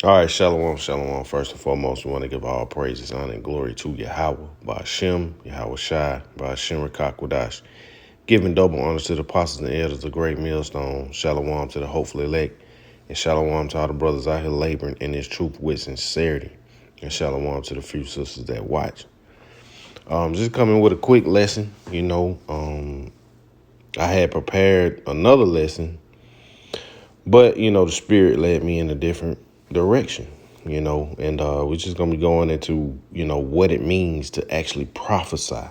All right, shalom, shalom. First and foremost, we want to give all praises, honor, and glory to Yahweh, Ba'ashem, Yahweh Shai, Ba'ashem Rakakwadash. Giving double honors to the apostles and elders of the great millstone. Shalom to the hopefully elect, and shalom to all the brothers out here laboring in this truth with sincerity. And shalom to the few sisters that watch. Just coming with a quick lesson. I had prepared another lesson, but the Spirit led me in a different direction. And we're just gonna be going into what it means to actually prophesy.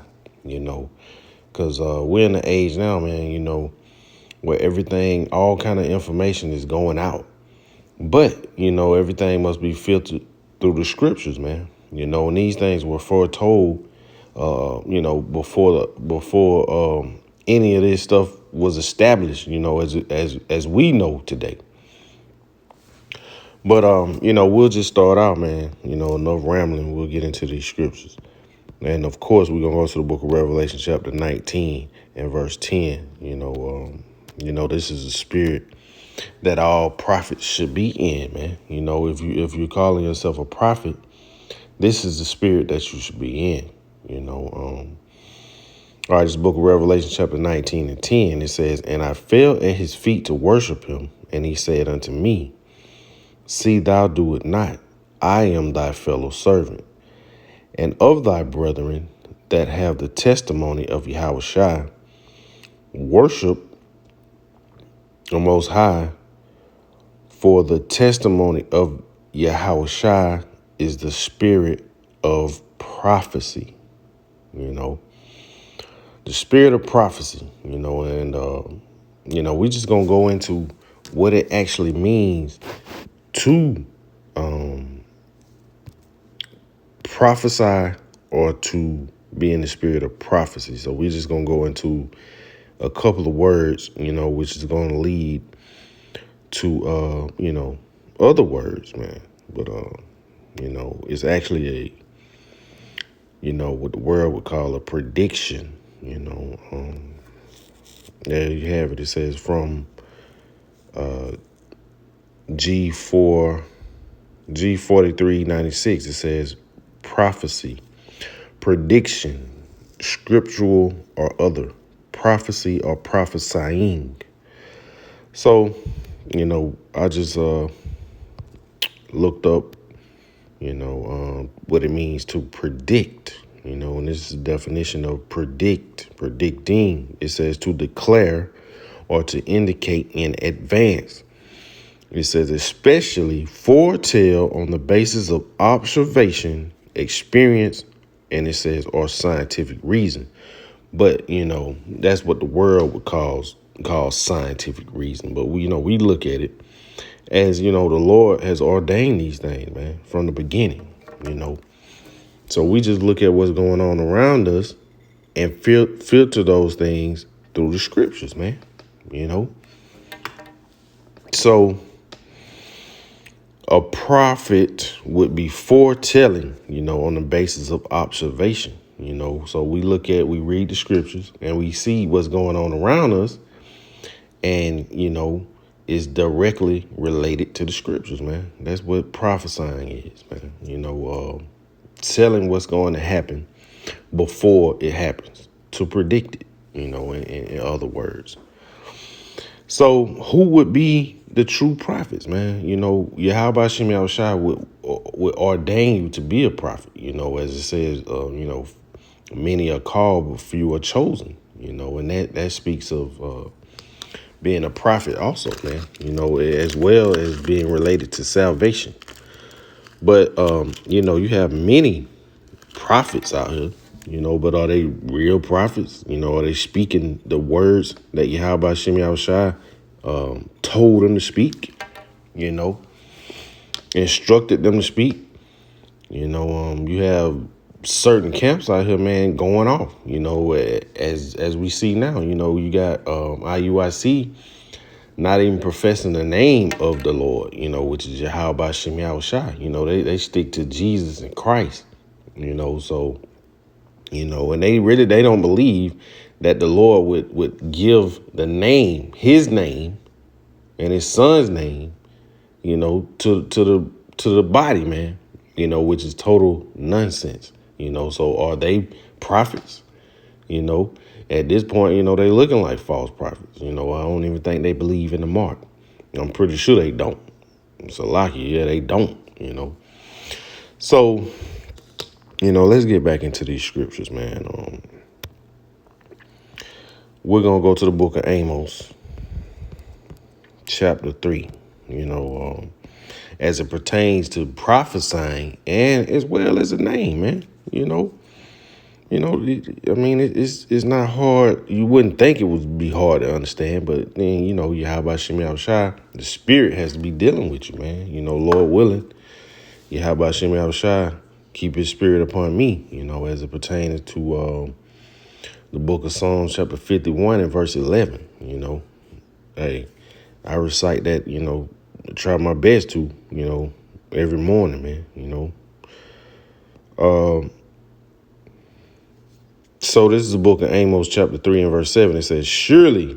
Because we're in the age now, man. Where everything, all kind of information is going out, but everything must be filtered through the scriptures, man. And these things were foretold, before any of this stuff was established, as we know today. But we'll just start out, man. Enough rambling. We'll get into these scriptures, and of course, we're gonna go to the book of Revelation, chapter 19 and verse 10. This is the spirit that all prophets should be in, man. If you're calling yourself a prophet, this is the spirit that you should be in. All right, this book of Revelation, chapter 19 and 10, it says, "And I fell at his feet to worship him, and he said unto me, See thou do it not. I am thy fellow servant, and of thy brethren that have the testimony of Yahweh Shai. Worship the Most High, for the testimony of Yahweh Shai is the spirit of prophecy." The spirit of prophecy, and we just gonna go into what it actually means to prophesy or to be in the spirit of prophecy. So we're just gonna go into a couple of words, which is gonna lead to other words, man. But it's actually what the world would call a prediction. There you have it. It says from G4396. It says prophecy, prediction, scriptural or other, prophecy or prophesying. So, I just looked up, what it means to predict, and this is the definition of predicting. It says to declare or to indicate in advance. It says especially foretell on the basis of observation, experience, and it says or scientific reason. But, that's what the world would call scientific reason. But we look at it as, the Lord has ordained these things, man, from the beginning, So we just look at what's going on around us and filter those things through the scriptures, man, So a prophet would be foretelling, on the basis of observation, So we read the scriptures and we see what's going on around us and, is directly related to the scriptures, man. That's what prophesying is, man. Telling what's going to happen before it happens, to predict it, in other words. So who would be the true prophets, man? Yahweh Shem Yahweh Shai would ordain you to be a prophet, as it says, many are called, but few are chosen, and that speaks of being a prophet also, man, as well as being related to salvation. But, you have many prophets out here, but are they real prophets? Are they speaking the words that Yahweh Shem Yahweh Shai told them to speak, instructed them to speak? You have certain camps out here, man, going off, as we see now. You got IUIC not even professing the name of the Lord, which is Yahweh Shem Yahweh Shai. They stick to Jesus and Christ, so, and they don't believe that the Lord would give the name, his name and his son's name, to to the body, man, which is total nonsense, so are they prophets? At this point, they looking like false prophets. I don't even think they believe in the mark. I'm pretty sure they don't. It's a lucky, yeah, they don't, So, let's get back into these scriptures, man. We're going to go to the book of Amos, chapter 3, as it pertains to prophesying and as well as a name, man, it's not hard. You wouldn't think it would be hard to understand, but then, Yahweh Shem Shai, the spirit has to be dealing with you, man. Lord willing, Yahweh Shem Shai, keep his spirit upon me, as it pertains to the book of Psalms, chapter 51 and verse 11, Hey, I recite that, try my best to, every morning, man, So this is the book of Amos, chapter 3 and verse 7. It says, surely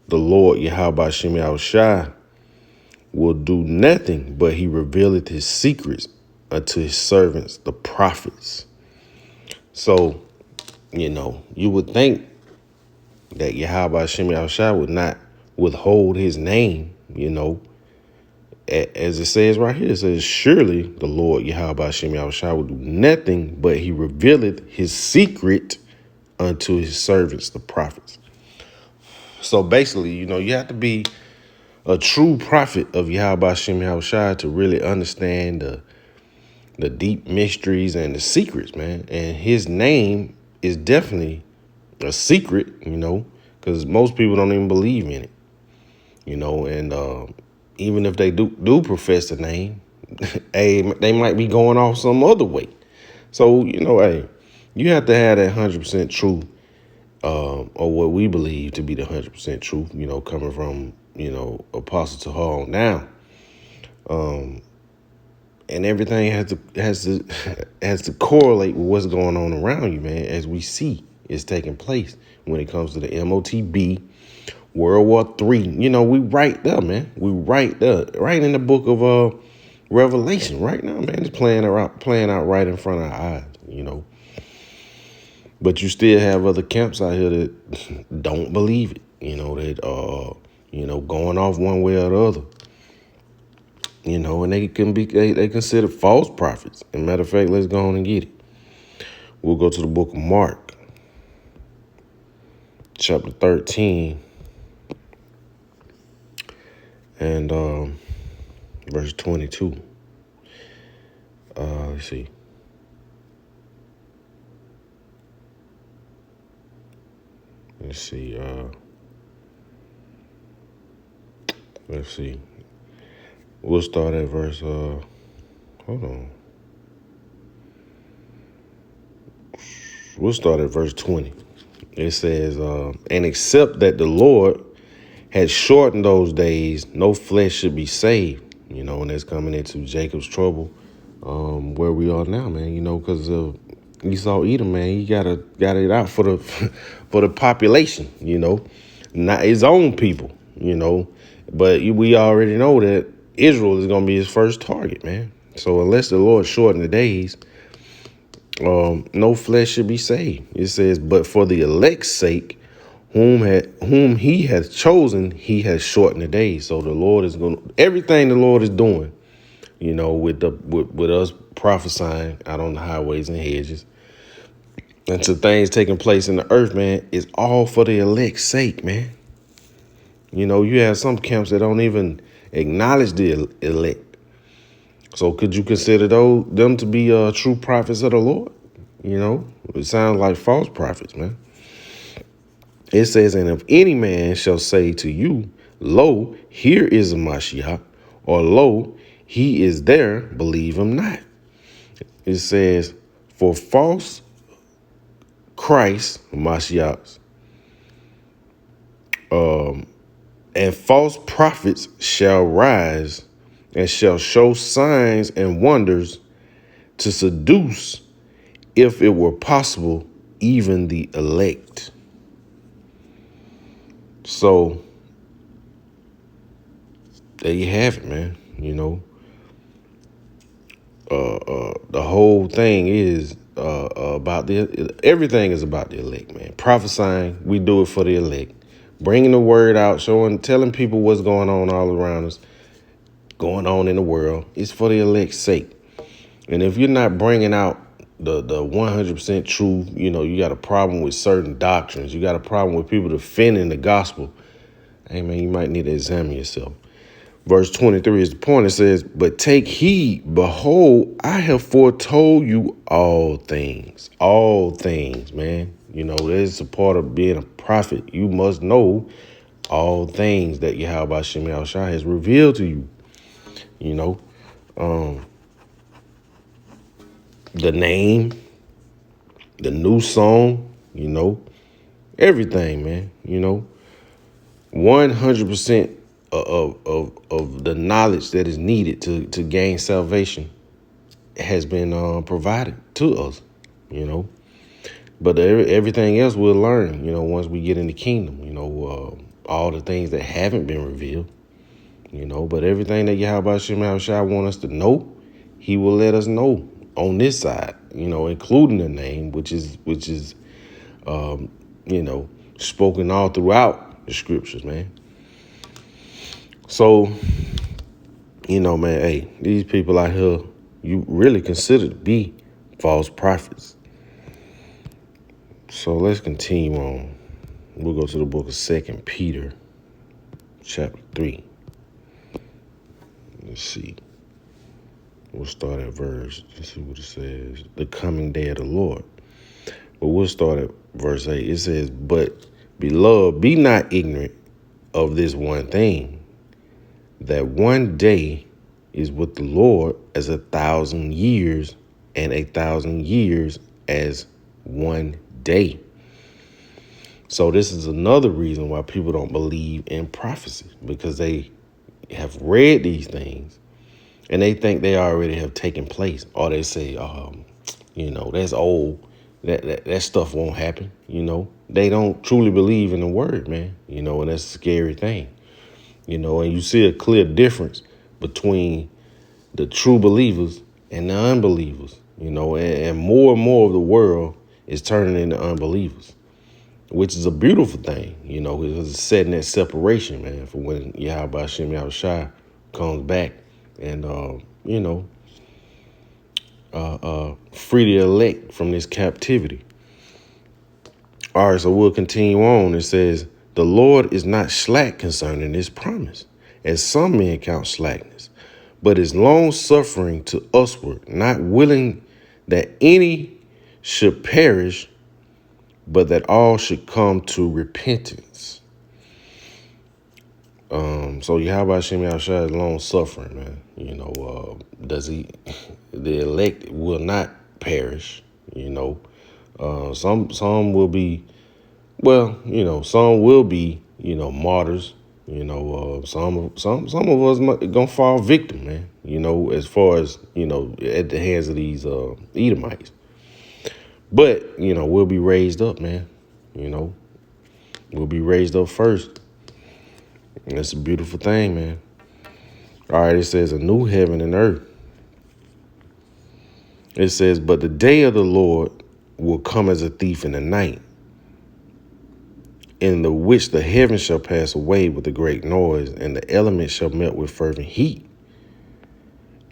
the Lord Yahweh Shem Shai will do nothing, but he revealeth his secrets unto his servants, the prophets. So, you would think that Yahweh Shem Shai would not withhold his name, as it says right here. It says, surely the Lord Yahweh Shem Shai will do nothing, but he revealeth his secret unto his servants, the prophets. So basically, you have to be a true prophet of Yahweh Shem Shai to really understand the deep mysteries and the secrets, man. And his name is definitely a secret, because most people don't even believe in it, and even if they do profess the name, hey, they might be going off some other way. So, hey, you have to have that 100% truth, or what we believe to be the 100% truth, coming from, Apostle to Hall now. And everything has to correlate with what's going on around you, man, as we see is taking place when it comes to the MOTB, World War III. We right there, man. We right there, right in the book of Revelation right now, man. It's playing out right in front of our eyes, But you still have other camps out here that don't believe it, that going off one way or the other. And they consider false prophets. As a matter of fact, let's go on and get it. We'll go to the book of Mark, chapter 13, and verse 22. Let's see. Let's see. We'll start at verse, hold on. We'll start at verse 20. It says, and except that the Lord had shortened those days, no flesh should be saved. And that's coming into Jacob's trouble, where we are now, man, because of Esau Edom, man. He got it out for the population, not his own people, but we already know that Israel is going to be his first target, man. So unless the Lord shorten the days, no flesh should be saved. It says, but for the elect's sake, whom he has chosen, he has shortened the days. So the Lord is everything the Lord is doing, with us prophesying out on the highways and hedges, and to things taking place in the earth, man, is all for the elect's sake, man. You have some camps that don't even acknowledge the elect. So could you consider them to be true prophets of the Lord? It sounds like false prophets, man. It says, and if any man shall say to you, lo, here is a Mashiach, or lo, he is there, believe him not. It says, for false Christ, Mashiachs, and false prophets shall rise and shall show signs and wonders to seduce, if it were possible, even the elect. So there you have it, man. The whole thing is everything is about the elect, man. Prophesying, we do it for the elect. Bringing the word out, telling people what's going on all around us, going on in the world. It's for the elect's sake. And if you're not bringing out the 100% truth, you got a problem with certain doctrines. You got a problem with people defending the gospel. Hey, man, you might need to examine yourself. Verse 23 is the point. It says, but take heed, behold, I have foretold you all things. All things, man. That's a part of being a prophet. You must know all things that Yahweh Shem Yahushua has revealed to you. The name, the new song, everything, man. 100% of the knowledge that is needed to gain salvation has been provided to us, But everything else we'll learn, once we get in the kingdom, all the things that haven't been revealed, But everything that Yahweh Shem Yahushua want us to know, he will let us know on this side, including the name, which is spoken all throughout the scriptures, man. So, man, hey, these people out here, you really consider to be false prophets. So let's continue on. We'll go to the book of 2 Peter, chapter 3. Let's see. We'll start at verse, let's see what it says. The coming day of the Lord. But we'll start at verse 8. It says, but beloved, be not ignorant of this one thing, that one day is with the Lord as 1,000 years, and 1,000 years as one day. So this is another reason why people don't believe in prophecy, because they have read these things and they think they already have taken place, or they say, that's old. That stuff won't happen. They don't truly believe in the word, man. And that's a scary thing. And you see a clear difference between the true believers and the unbelievers, and more of the world is turning into unbelievers, which is a beautiful thing, because it's setting that separation, man, for when Yahweh Shem Yahushua comes back and, free the elect from this captivity. All right, so we'll continue on. It says, the Lord is not slack concerning his promise, as some men count slackness, but is long suffering to usward, not willing that any should perish, but that all should come to repentance. So Yahweh Shem Yahushua is long suffering, man. The elect will not perish, some will be, some will be, martyrs, some of us gonna fall victim, man, as far as, at the hands of these Edomites. But, we'll be raised up, man. We'll be raised up first. And that's a beautiful thing, man. All right, it says a new heaven and earth. It says, but the day of the Lord will come as a thief in the night, in the which the heavens shall pass away with a great noise, and the elements shall melt with fervent heat.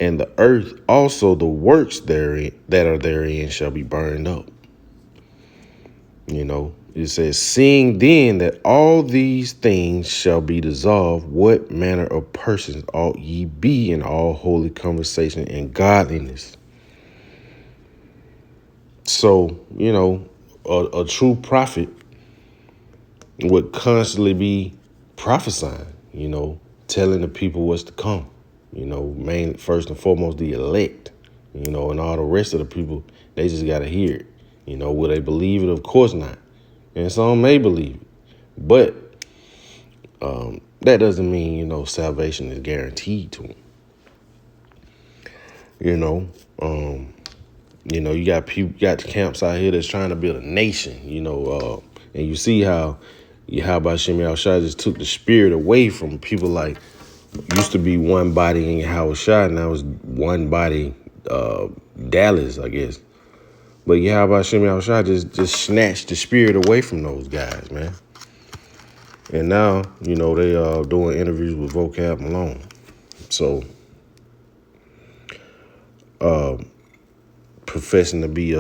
And the earth also, the works therein that are therein, shall be burned up. It says, seeing then that all these things shall be dissolved, what manner of persons ought ye be in all holy conversation and godliness? So, a true prophet would constantly be prophesying, telling the people what's to come, first and foremost, the elect, and all the rest of the people, they just got to hear it. Will they believe it? Of course not. And some may believe it. But that doesn't mean, salvation is guaranteed to them. You got people, got camps out here that's trying to build a nation, and you see how Yahweh Shem Yahushua just took the spirit away from people. Like, used to be one body in Yahweh Shai, now it's one body Dallas, I guess. But Yahweh Shem Yahushua just snatched the spirit away from those guys, man. And now, they doing interviews with Vocab Malone. So, professing to be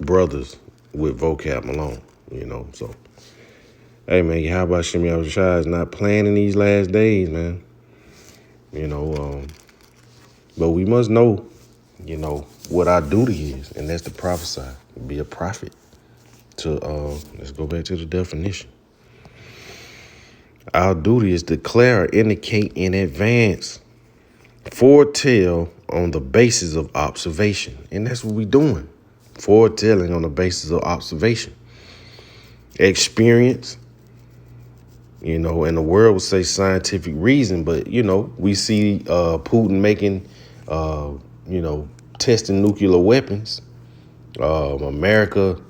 brothers with Vocab Malone, So, hey, man, Yahweh Shem Yahushua is not playing in these last days, man. But we must know, what our duty is, and that's to prophesy, be a prophet. Let's go back to the definition. Our duty is declare or indicate in advance, foretell on the basis of observation. And that's what we're doing. Foretelling on the basis of observation. Experience, and the world would say scientific reason, but, we see Putin making, testing nuclear weapons. America,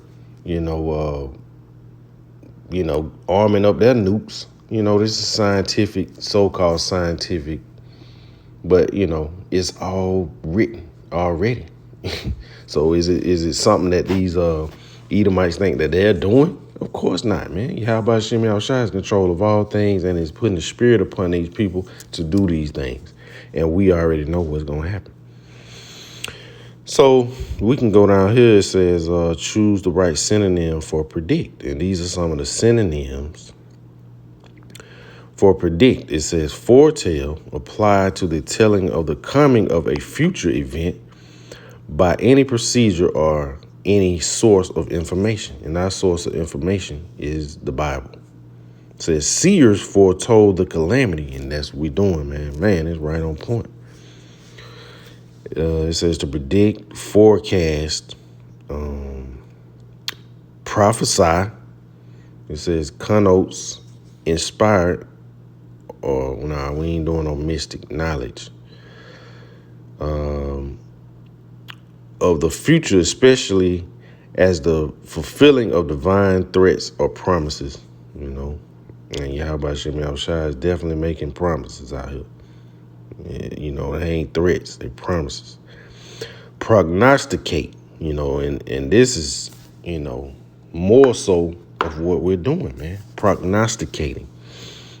arming up their nukes. This is scientific, so-called scientific, but, it's all written already. So is it something that these Edomites think that they're doing? Of course not, man. Yahweh Shem Yahushua is in control of all things and is putting the spirit upon these people to do these things. And we already know what's going to happen. So we can go down here. It says choose the right synonym for predict. And these are some of the synonyms for predict. It says foretell, applied to the telling of the coming of a future event by any procedure or any source of information. And our source of information is the Bible. It says seers foretold the calamity. And that's what we're doing, man. Man, it's right on point. It says to predict, forecast, prophesy. It says connotes, inspired, or we ain't doing no mystic knowledge of the future, especially as the fulfilling of divine threats or promises, And Yahweh Shem Yahushua is definitely making promises out here. They ain't threats, they promises. Prognosticate, and this is, more so of what we're doing, man. Prognosticating.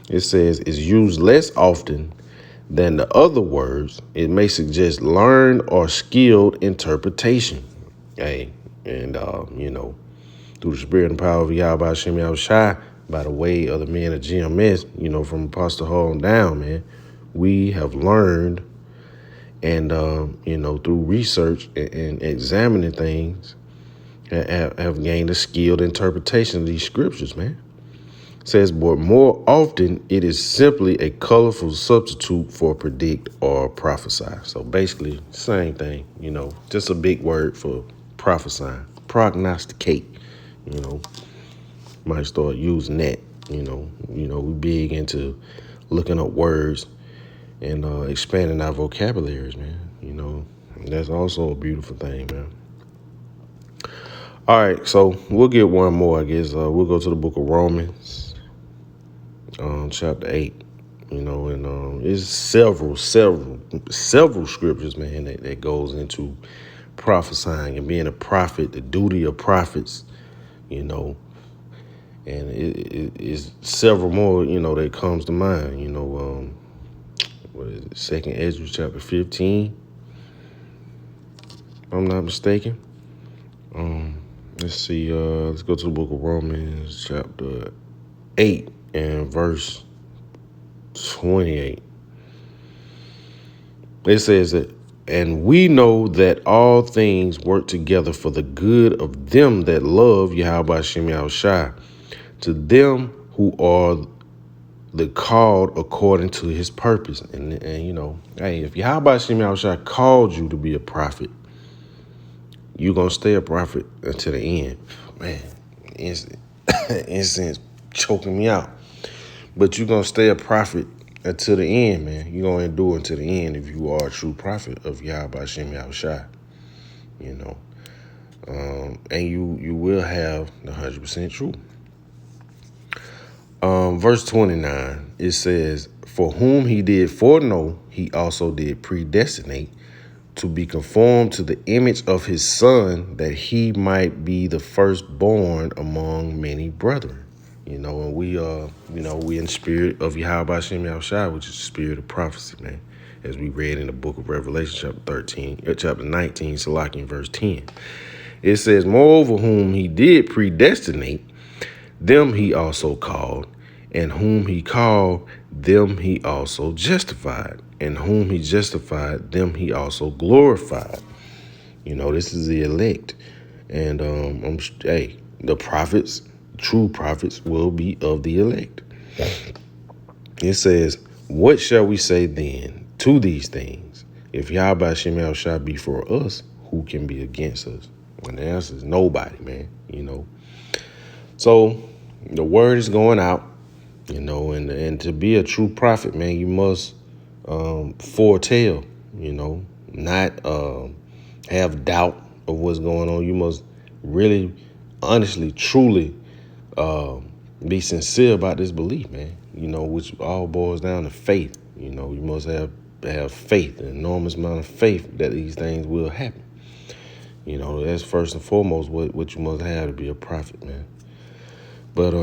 It says it's used less often than the other words. It may suggest learned or skilled interpretation. Hey, and, through the spirit and power of Yahweh Shem Yahushua, by the way of the men of GMS, from Apostle Hall on down, man, we have learned and, through research and examining things, have gained a skilled interpretation of these scriptures, man. It says, but more often it is simply a colorful substitute for predict or prophesy. So basically, same thing, just a big word for prophesying. Prognosticate, might start using that, we big into looking up words and expanding our vocabularies, man. That's also a beautiful thing, man. All right, so we'll get one more, I guess. We'll go to the book of Romans, chapter 8. And it's several scriptures, man, that goes into prophesying and being a prophet, the duty of prophets, and it is several more, that comes to mind. What is it? 2nd Ezra chapter 15, if I'm not mistaken. Let's see. Let's go to the book of Romans chapter 8 and verse 28. It says that, and we know that all things work together for the good of them that love Yahweh Shem Yahushua, to them who are the called according to his purpose. And hey, if Yahweh Shem Yahushua called you to be a prophet, you're going to stay a prophet until the end. Man, incense choking me out. But you're going to stay a prophet until the end, man. You're going to endure until the end if you are a true prophet of Yahweh Shem Yahushua. And you will have the 100% truth. Verse 29, it says, for whom he did foreknow, he also did predestinate to be conformed to the image of his son, that he might be the firstborn among many brethren. And we in the spirit of Yahweh Shem Yahushua, which is the spirit of prophecy, man. As we read in the book of Revelation, chapter 19, Salakim, verse 10. It says, moreover, whom he did predestinate, them he also called, and whom he called, them he also justified, and whom he justified, them he also glorified. This is the elect. And the prophets, true prophets, will be of the elect. It says, what shall we say then to these things? If Yahweh Shemel shall be for us, who can be against us? And the answer is nobody, man. So the word is going out, and to be a true prophet, man, you must foretell, not have doubt of what's going on. You must really, honestly, truly be sincere about this belief, man, which all boils down to faith. You must have faith, an enormous amount of faith that these things will happen. That's first and foremost what you must have to be a prophet, man. But,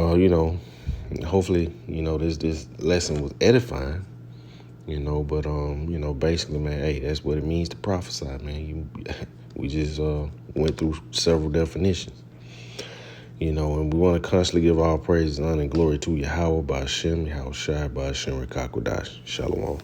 hopefully, this lesson was edifying, but, basically, man, hey, that's what it means to prophesy, man. We just went through several definitions, and we want to constantly give all praise, honor, and glory to Yahweh, Ba'ashem, Yahushua, Ba'ashem, Rekakwadash. Shalom.